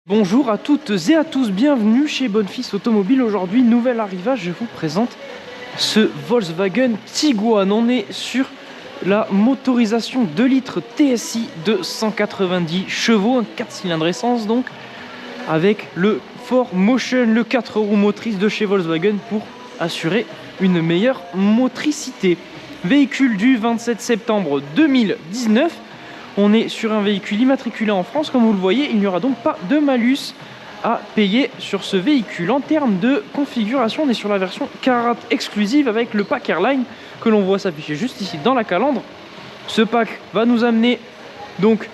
Bonjour à toutes et à tous, bienvenue chez Bonfils Automobile. Aujourd'hui, nouvel arrivage, je vous présente ce Volkswagen Tiguan. On est sur la motorisation 2 litres TSI de 190 chevaux, un 4 cylindres essence donc, avec le 4Motion, le 4 roues motrices de chez Volkswagen pour assurer une meilleure motricité. Véhicule du 27 septembre 2019. On est sur un véhicule immatriculé en France, comme vous le voyez, il n'y aura donc pas de malus à payer sur ce véhicule. En termes de configuration, on est sur la version Karat exclusive avec le pack Airline que l'on voit s'afficher juste ici dans la calandre. Ce pack va nous amener donc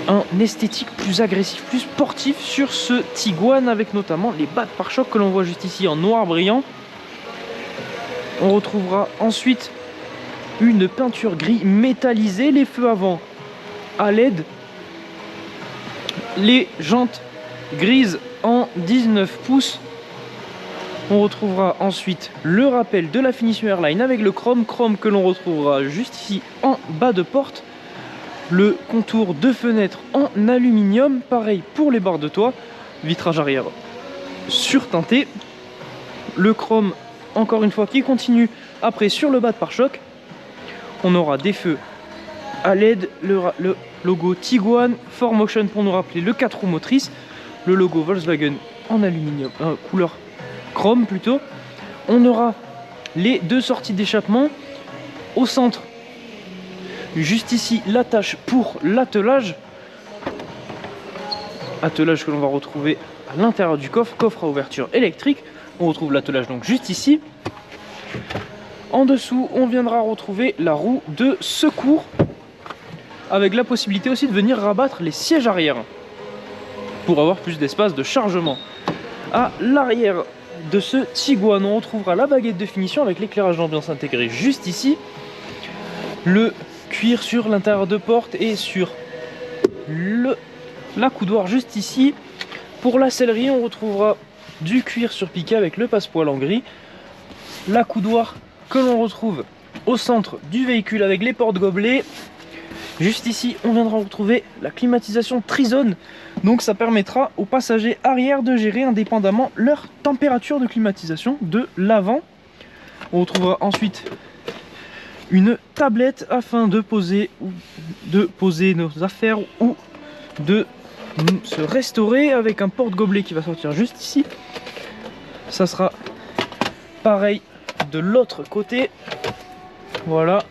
un esthétique plus agressif, plus sportif sur ce Tiguan, avec notamment les bas de pare-choc que l'on voit juste ici en noir brillant. On retrouvera ensuite une peinture gris métallisée, les feux avant à LED, les jantes grises en 19 pouces. On retrouvera ensuite le rappel de la finition Airline avec le chrome que l'on retrouvera juste ici en bas de porte. Le contour de fenêtre en aluminium, pareil pour les barres de toit, vitrage arrière surteinté. Le chrome, encore une fois, qui continue après sur le bas de pare-choc. On aura des feux à LED, le logo Tiguan, 4Motion pour nous rappeler le 4 roues motrices, le logo Volkswagen en aluminium, couleur chrome plutôt. On aura les deux sorties d'échappement. Au centre, juste ici, l'attache pour l'attelage. Attelage que l'on va retrouver à l'intérieur du coffre, coffre à ouverture électrique. On retrouve l'attelage donc juste ici. En dessous, on viendra retrouver la roue de secours avec la possibilité aussi de venir rabattre les sièges arrière pour avoir plus d'espace de chargement. À l'arrière de ce Tiguan, on retrouvera la baguette de finition avec l'éclairage d'ambiance intégré juste ici, le cuir sur l'intérieur de porte et sur l'accoudoir juste ici. Pour la sellerie, on retrouvera du cuir surpiqué avec le passepoil en gris, l'accoudoir que l'on retrouve au centre du véhicule avec les portes gobelets. Juste ici, on viendra retrouver la climatisation Trizone. Donc ça permettra aux passagers arrière de gérer indépendamment leur température de climatisation de l'avant. On retrouvera ensuite une tablette afin de poser nos affaires ou de se restaurer, avec un porte-gobelet qui va sortir juste ici. Ça sera pareil de l'autre côté. Voilà,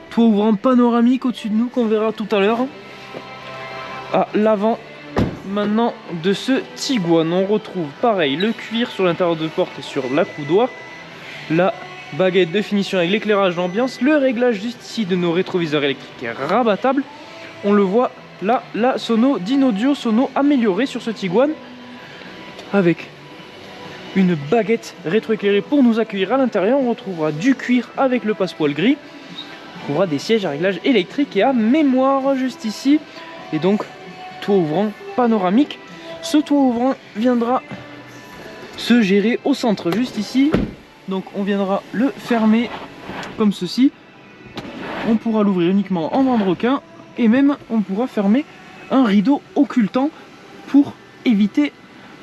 toit ouvrant panoramique au-dessus de nous qu'on verra tout à l'heure. À l'avant maintenant de ce Tiguan, on retrouve pareil le cuir sur l'intérieur de porte et sur l'accoudoir, la baguette de finition avec l'éclairage d'ambiance, le réglage juste ici de nos rétroviseurs électriques est rabattable. On le voit là, la sono d'Inaudio, sono améliorée sur ce Tiguan avec une baguette rétroéclairée pour nous accueillir à l'intérieur. On retrouvera du cuir avec le passepoil gris. On retrouvera des sièges à réglage électrique et à mémoire juste ici. Et donc, toit ouvrant panoramique. Ce toit ouvrant viendra se gérer au centre juste ici. Donc, on viendra le fermer comme ceci. On pourra l'ouvrir uniquement en vent de requin. Et même, on pourra fermer un rideau occultant pour éviter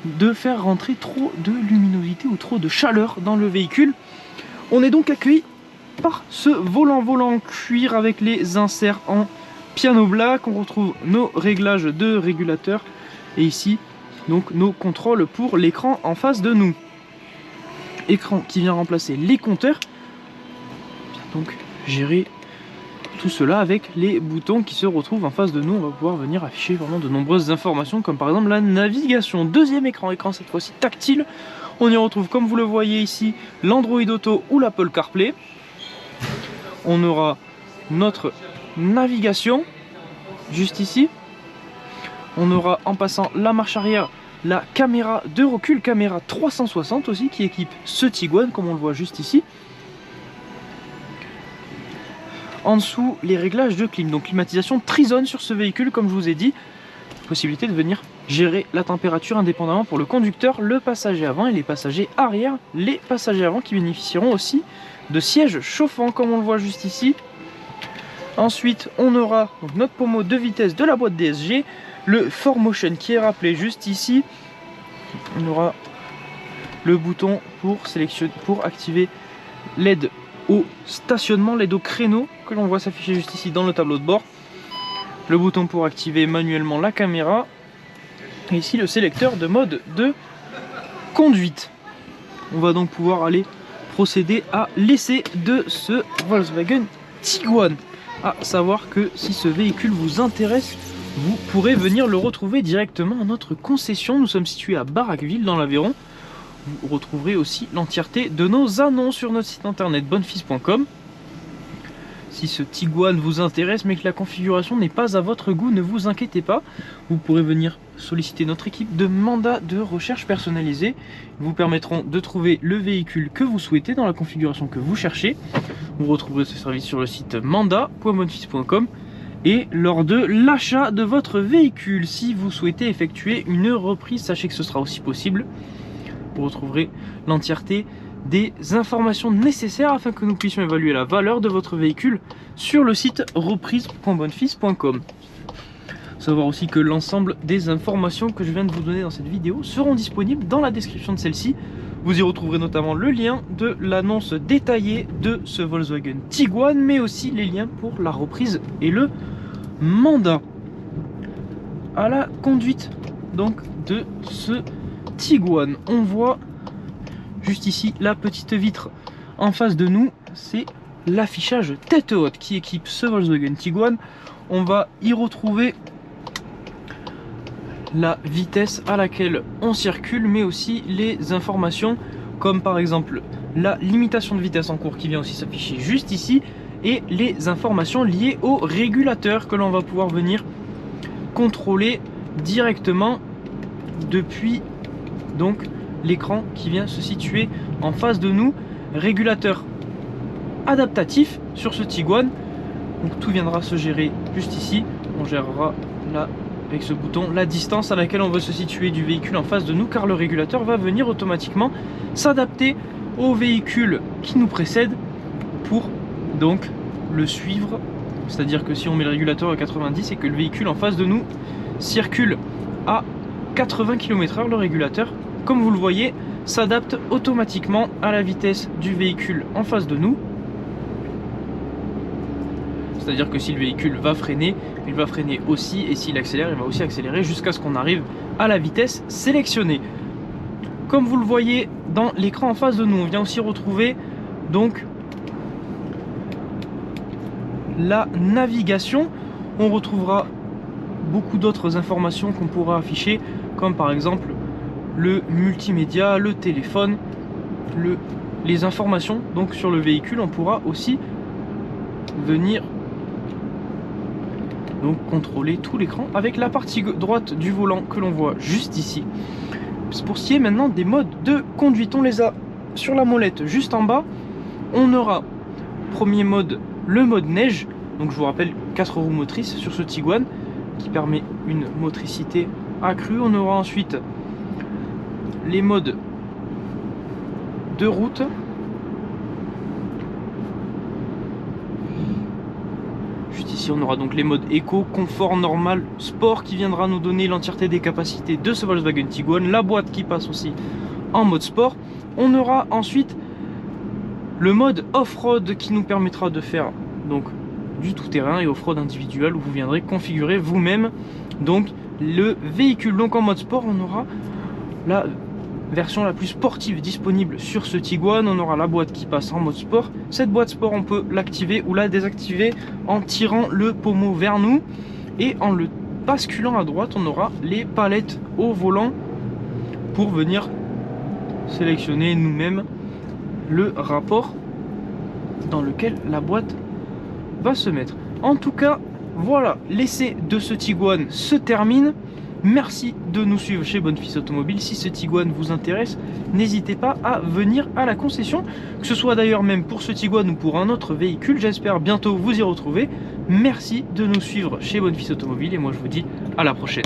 de faire rentrer trop de luminosité ou trop de chaleur dans le véhicule. On est donc accueilli par ce volant cuir avec les inserts en piano black. On retrouve nos réglages de régulateurs et ici donc nos contrôles pour l'écran en face de nous. Écran qui vient remplacer les compteurs. Donc gérer tout cela avec les boutons qui se retrouvent en face de nous. On va pouvoir venir afficher vraiment de nombreuses informations, comme par exemple la navigation. Deuxième écran cette fois-ci tactile. On y retrouve, comme vous le voyez ici, l'Android Auto ou l'Apple CarPlay. On aura notre navigation juste ici. On aura, en passant la marche arrière, la caméra de recul, caméra 360 aussi, qui équipe ce Tiguan, comme on le voit juste ici. En dessous, les réglages de clim, donc climatisation Trizone sur ce véhicule, comme je vous ai dit. Possibilité de venir gérer la température indépendamment pour le conducteur, le passager avant et les passagers arrière. Les passagers avant qui bénéficieront aussi de sièges chauffants, comme on le voit juste ici. Ensuite, on aura donc notre pommeau de vitesse de la boîte DSG, le 4Motion qui est rappelé juste ici. On aura le bouton pour activer l'aide au stationnement, l'aide au créneau que l'on voit s'afficher juste ici dans le tableau de bord. Le bouton pour activer manuellement la caméra. Et ici le sélecteur de mode de conduite. On va donc pouvoir aller procéder à l'essai de ce Volkswagen Tiguan. À savoir que si ce véhicule vous intéresse, vous pourrez venir le retrouver directement à notre concession. Nous sommes situés à Barraqueville dans l'Aveyron. Vous retrouverez aussi l'entièreté de nos annonces sur notre site internet bonnefils.com. Si ce Tiguan vous intéresse mais que la configuration n'est pas à votre goût, ne vous inquiétez pas. Vous pourrez venir solliciter notre équipe de mandats de recherche personnalisés. Ils vous permettront de trouver le véhicule que vous souhaitez dans la configuration que vous cherchez. Vous retrouverez ce service sur le site mandat.bonnefils.com et lors de l'achat de votre véhicule. Si vous souhaitez effectuer une reprise, sachez que ce sera aussi possible. Vous retrouverez l'entièreté des informations nécessaires afin que nous puissions évaluer la valeur de votre véhicule sur le site reprise.bonnefils.com. Savoir aussi que l'ensemble des informations que je viens de vous donner dans cette vidéo seront disponibles dans la description de celle-ci. Vous y retrouverez notamment le lien de l'annonce détaillée de ce Volkswagen Tiguan, mais aussi les liens pour la reprise et le mandat. À la conduite donc de ce Tiguan, on voit juste ici la petite vitre en face de nous, c'est l'affichage tête haute qui équipe ce Volkswagen Tiguan. On va y retrouver la vitesse à laquelle on circule, mais aussi les informations comme par exemple la limitation de vitesse en cours qui vient aussi s'afficher juste ici, et les informations liées au régulateur que l'on va pouvoir venir contrôler directement depuis donc l'écran qui vient se situer en face de nous. Régulateur adaptatif sur ce Tiguan, donc tout viendra se gérer juste ici. On gérera là avec ce bouton la distance à laquelle on veut se situer du véhicule en face de nous, car le régulateur va venir automatiquement s'adapter au véhicule qui nous précède pour donc le suivre. C'est à dire que si on met le régulateur à 90 et que le véhicule en face de nous circule à 80 km/h, le régulateur, comme vous le voyez, s'adapte automatiquement à la vitesse du véhicule en face de nous. C'est-à-dire que si le véhicule va freiner, il va freiner aussi, et s'il accélère, il va aussi accélérer jusqu'à ce qu'on arrive à la vitesse sélectionnée. Comme vous le voyez dans l'écran en face de nous, on vient aussi retrouver donc la navigation. On retrouvera beaucoup d'autres informations qu'on pourra afficher, comme par exemple le multimédia, le téléphone, les informations donc sur le véhicule. On pourra aussi venir donc contrôler tout l'écran avec la partie droite du volant que l'on voit juste ici. Pour ce qui est maintenant des modes de conduite, on les a sur la molette juste en bas. On aura premier mode, le mode neige, donc je vous rappelle 4 roues motrices sur ce Tiguan qui permet une motricité accrue. On aura ensuite les modes de route, juste ici on aura donc les modes éco, confort, normal, sport qui viendra nous donner l'entièreté des capacités de ce Volkswagen Tiguan, la boîte qui passe aussi en mode sport. On aura ensuite le mode off-road qui nous permettra de faire donc du tout-terrain et off-road individuel, où vous viendrez configurer vous-même donc le véhicule. Donc en mode sport, on aura la version la plus sportive disponible sur ce Tiguan. On aura la boîte qui passe en mode sport. Cette boîte sport, on peut l'activer ou la désactiver en tirant le pommeau vers nous, et en le basculant à droite, on aura les palettes au volant pour venir sélectionner nous-mêmes le rapport dans lequel la boîte va se mettre. En tout cas, voilà, l'essai de ce Tiguan se termine. Merci de nous suivre chez Bonnefils Automobile. Si ce Tiguan vous intéresse, n'hésitez pas à venir à la concession, que ce soit d'ailleurs même pour ce Tiguan ou pour un autre véhicule. J'espère bientôt vous y retrouver. Merci de nous suivre chez Bonnefils Automobile et moi je vous dis à la prochaine.